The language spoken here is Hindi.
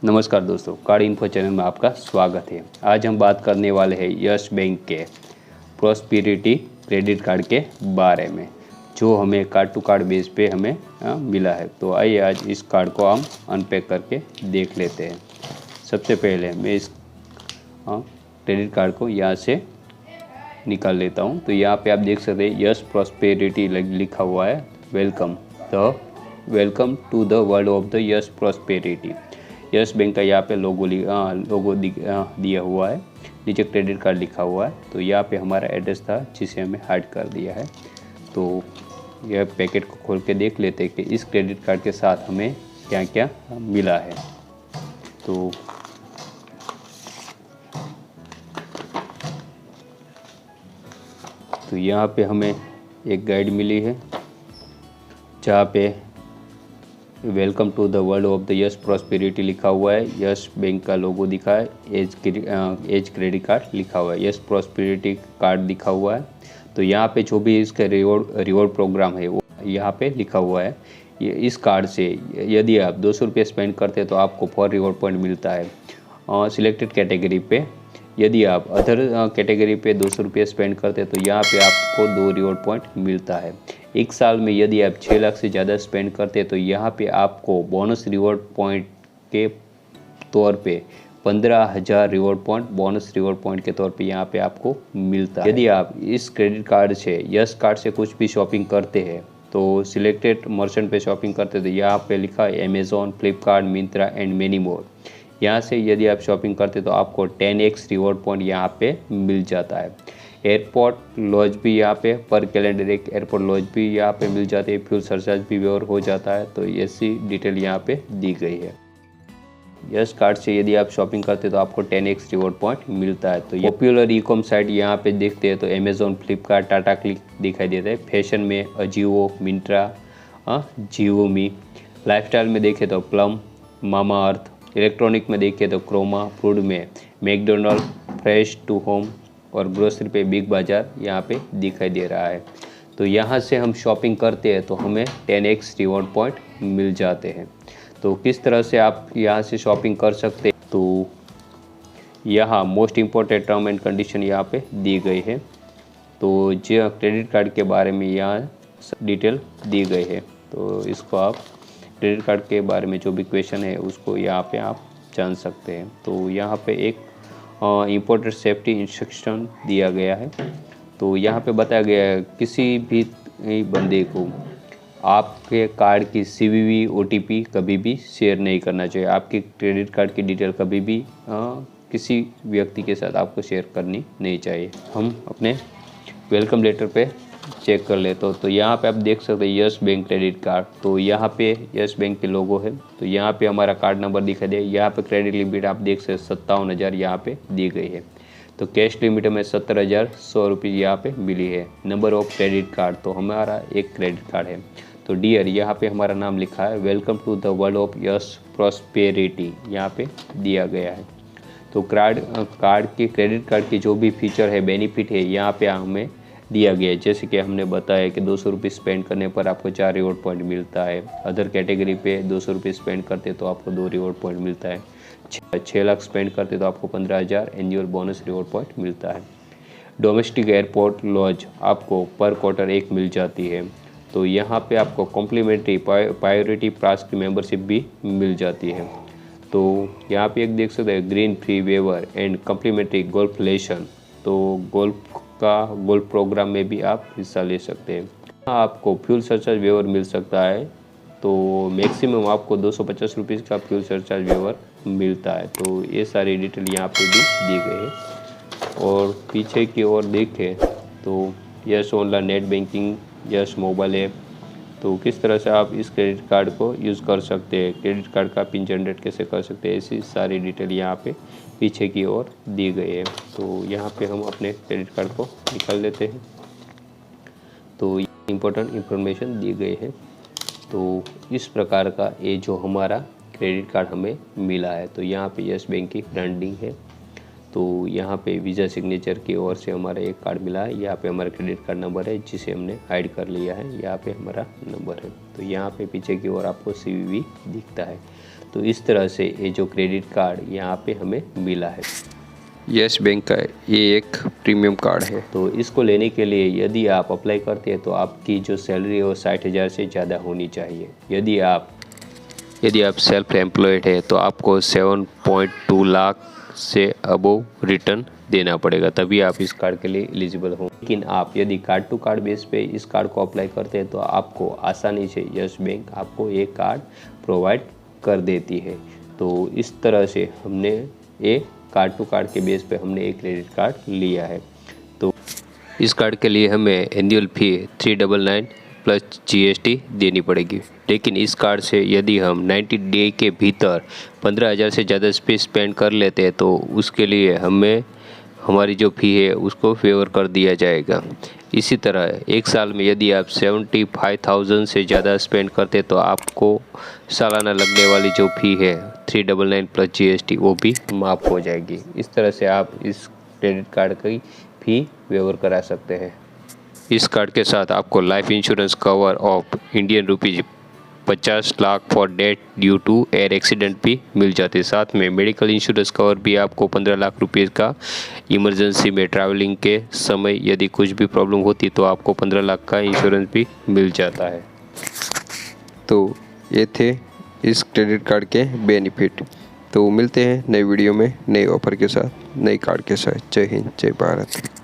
नमस्कार दोस्तों, कार्ड इन्फो चैनल में आपका स्वागत है। आज हम बात करने वाले हैं यस बैंक के प्रॉस्पेरिटी क्रेडिट कार्ड के बारे में, जो हमें कार्ड टू कार्ड बेस पे हमें मिला है। तो आइए आज इस कार्ड को हम अनपैक करके देख लेते हैं। सबसे पहले मैं इस क्रेडिट कार्ड को यहाँ से निकाल लेता हूँ। तो यहाँ पे आप देख सकते हैं यस प्रॉस्पेरिटी लिखा हुआ है। Welcome to the world of the Yes prosperity. Yes Bank का यहाँ पे लोगो दिया हुआ है। नीचे क्रेडिट कार्ड लिखा हुआ है। तो यहाँ पे हमारा एड्रेस था जिसे हमें हाइड कर दिया है। तो यह पैकेट को खोल के देख लेते हैं कि इस क्रेडिट कार्ड के साथ हमें क्या क्या मिला है। तो यहाँ पे हमें एक गाइड मिली है जहाँ पे welcome to the world of the Yes prosperity लिखा हुआ है। यस बैंक का लोगो दिखा है। एज क्रेडिट कार्ड लिखा हुआ है। यस प्रॉस्पेरिटी कार्ड दिखा हुआ है। तो यहाँ पे जो भी इसका रिवॉर्ड प्रोग्राम है वो यहाँ पे लिखा हुआ है। इस कार्ड से यदि आप 200 रुपये स्पेंड करते हैं तो आपको 4 रिवॉर्ड पॉइंट मिलता है सिलेक्टेड कैटेगरी पे। यदि आप अदर कैटेगरी पे 200 रुपये स्पेंड करते हैं तो यहाँ पे आपको 2 रिवॉर्ड पॉइंट मिलता है। एक साल में यदि आप 6 लाख से ज़्यादा स्पेंड करते हैं तो यहाँ पे आपको बोनस रिवॉर्ड पॉइंट के तौर पे 15,000 reward point bonus reward point के तौर पे यहाँ पे आपको मिलता है। यदि आप इस क्रेडिट कार्ड से यस कार्ड से कुछ भी शॉपिंग करते हैं तो सिलेक्टेड मर्चेंट पे शॉपिंग करते हैं तो यहाँ पे लिखा है Amazon, Flipkart, Myntra and many more. यहाँ से यदि आप शॉपिंग करते तो आपको 10x रिवॉर्ड पॉइंट यहाँ पे मिल जाता है। एयरपोर्ट लॉज भी यहाँ पे पर कैलेंडर एक एयरपोर्ट लॉज भी यहाँ पे मिल जाती है। फ्यूल सरचार्ज भी वेवर हो जाता है। तो ऐसी डिटेल यहाँ पे दी गई है। यस कार्ड से यदि आप शॉपिंग करते तो आपको 10x रिवॉर्ड पॉइंट मिलता है। तो पॉपुलर ई कॉम साइट यहाँ पे देखते हैं तो अमेज़ॉन, फ्लिपकार्ट, टाटा क्लिक दिखाई देता है। फैशन में अजियो, मिंत्रा, जियोमी। लाइफस्टाइल में देखें तो प्लम, मामा अर्थ। इलेक्ट्रॉनिक में देखें तो क्रोमा। फूड में मैकडोनल्ड, फ्रेश टू होम और ग्रोसरी पे बिग बाज़ार यहाँ पे दिखाई दे रहा है। तो यहाँ से हम शॉपिंग करते हैं तो हमें 10x रिवॉर्ड पॉइंट मिल जाते हैं। तो किस तरह से आप यहाँ से शॉपिंग कर सकते हैं, तो यहाँ most important term and condition यहाँ पे दी गई है। तो जो क्रेडिट कार्ड के बारे में यहाँ डिटेल दी गई है। तो इसको आप क्रेडिट कार्ड के बारे में जो भी क्वेश्चन है उसको यहाँ पे आप जान सकते हैं। तो यहाँ पे एक इम्पोर्टेंट सेफ्टी इंस्ट्रक्शन दिया गया है। तो यहाँ पे बताया गया है किसी भी बंदे को आपके कार्ड की CVV OTP कभी भी शेयर नहीं करना चाहिए। आपके क्रेडिट कार्ड की डिटेल कभी भी किसी व्यक्ति के साथ आपको शेयर करनी नहीं चाहिए। हम अपने वेलकम लेटर पे चेक कर लेते हो तो यहाँ पे आप देख सकते हैं यस बैंक क्रेडिट कार्ड। तो यहाँ पे यस बैंक के लोगो है। तो यहाँ पे हमारा कार्ड नंबर दिखाई दे। यहाँ पे क्रेडिट लिमिट आप देख सकते 57,000 यहाँ पे दी गई है। तो कैश लिमिट में 70,100 रुपये यहाँ पे मिली है। नंबर ऑफ क्रेडिट कार्ड तो हमारा एक क्रेडिट कार्ड है। तो डियर यहाँ पे हमारा नाम लिखा है। Welcome to the world of Yes prosperity यहाँ पे दिया गया है। तो कार्ड के क्रेडिट कार्ड की जो भी फीचर है, बेनिफिट है यहाँ पे हमें दिया गया है। जैसे कि हमने बताया कि 200 रुपये स्पेंड करने पर आपको 4 रिवॉर्ड पॉइंट मिलता है। अदर कैटेगरी पे 200 रुपये स्पेंड करते तो आपको 2 रिवॉर्ड पॉइंट मिलता है। 6 लाख स्पेंड करते तो आपको 15,000 एनुअल बोनस रिवॉर्ड पॉइंट मिलता है। डोमेस्टिक एयरपोर्ट लॉज आपको पर क्वार्टर 1 मिल जाती है। तो यहाँ पे आपको कॉम्प्लीमेंट्री प्रायोरिटी पास की मेंबरशिप भी मिल जाती है। तो यहाँ पे एक देख सकते हैं green free waiver and complimentary golf lesson. तो गोल्फ प्रोग्राम में भी आप हिस्सा ले सकते हैं। आपको फ्यूल सरचार्ज वेवर मिल सकता है। तो मैक्सिमम आपको 250 रुपीज़ का फ्यूल सरचार्ज वेवर मिलता है। तो ये सारी डिटेल यहाँ पे भी दी गई है। और पीछे की ओर देखें तो yes online net banking, yes mobile app. तो किस तरह से आप इस क्रेडिट कार्ड को यूज़ कर सकते हैं, क्रेडिट कार्ड का पिन जनरेट कैसे कर सकते हैं, ऐसी सारी डिटेल यहाँ पे पीछे की ओर दी गई है। तो यहाँ पे हम अपने क्रेडिट कार्ड को निकाल लेते हैं। तो इम्पोर्टेंट इन्फॉर्मेशन दी गई है। तो इस प्रकार का ये जो हमारा क्रेडिट कार्ड हमें मिला है। तो यहाँ पे यस बैंक की ब्रांडिंग है। तो यहाँ पे वीज़ा सिग्नेचर की ओर से हमारा एक कार्ड मिला है। यहाँ पे हमारा क्रेडिट कार्ड नंबर है जिसे हमने हाइड कर लिया है। यहाँ पे हमारा नंबर है। तो यहाँ पे पीछे की ओर आपको CVV दिखता है। तो इस तरह से ये जो क्रेडिट कार्ड यहाँ पे हमें मिला है। यस बैंक का ये एक प्रीमियम कार्ड है। तो इसको लेने के लिए यदि आप अप्लाई करते हैं तो आपकी जो सैलरी है वो 60,000 से ज़्यादा होनी चाहिए। यदि आप सेल्फ एम्प्लॉयड है तो आपको 7.2 लाख से अबोव रिटर्न देना पड़ेगा, तभी आप इस कार्ड के लिए एलिजिबल हो। लेकिन आप यदि कार्ड टू कार्ड बेस पे इस कार्ड को अप्लाई करते हैं तो आपको आसानी से यस बैंक आपको ये कार्ड प्रोवाइड कर देती है। तो इस तरह से हमने ये कार्ड टू कार्ड के बेस पे हमने एक क्रेडिट कार्ड लिया है। तो इस कार्ड के लिए हमें एनुअल फी 399 प्लस GST देनी पड़ेगी। लेकिन इस कार्ड से यदि हम 90 डे के भीतर 15,000 से ज़्यादा स्पेंड कर लेते हैं तो उसके लिए हमें हमारी जो फ़ी है उसको फेवर कर दिया जाएगा। इसी तरह एक साल में यदि आप 75,000 से ज़्यादा स्पेंड करते तो आपको सालाना लगने वाली जो फ़ी है 399 प्लस GST वो भी माफ़ हो जाएगी। इस तरह से आप इस क्रेडिट कार्ड की फ़ी वेवर करा सकते हैं। इस कार्ड के साथ आपको life insurance cover of Indian rupees 50 lakh for death due to air accident भी मिल जाते हैं। साथ में मेडिकल इंश्योरेंस कवर भी आपको 15 लाख रुपये का इमरजेंसी में ट्रैवलिंग के समय यदि कुछ भी प्रॉब्लम होती तो आपको 15 लाख का इंश्योरेंस भी मिल जाता है। तो ये थे इस क्रेडिट कार्ड के बेनिफिट। तो मिलते हैं नई वीडियो में नए ऑफर के साथ, नए कार्ड के साथ। जय हिंद, जय भारत।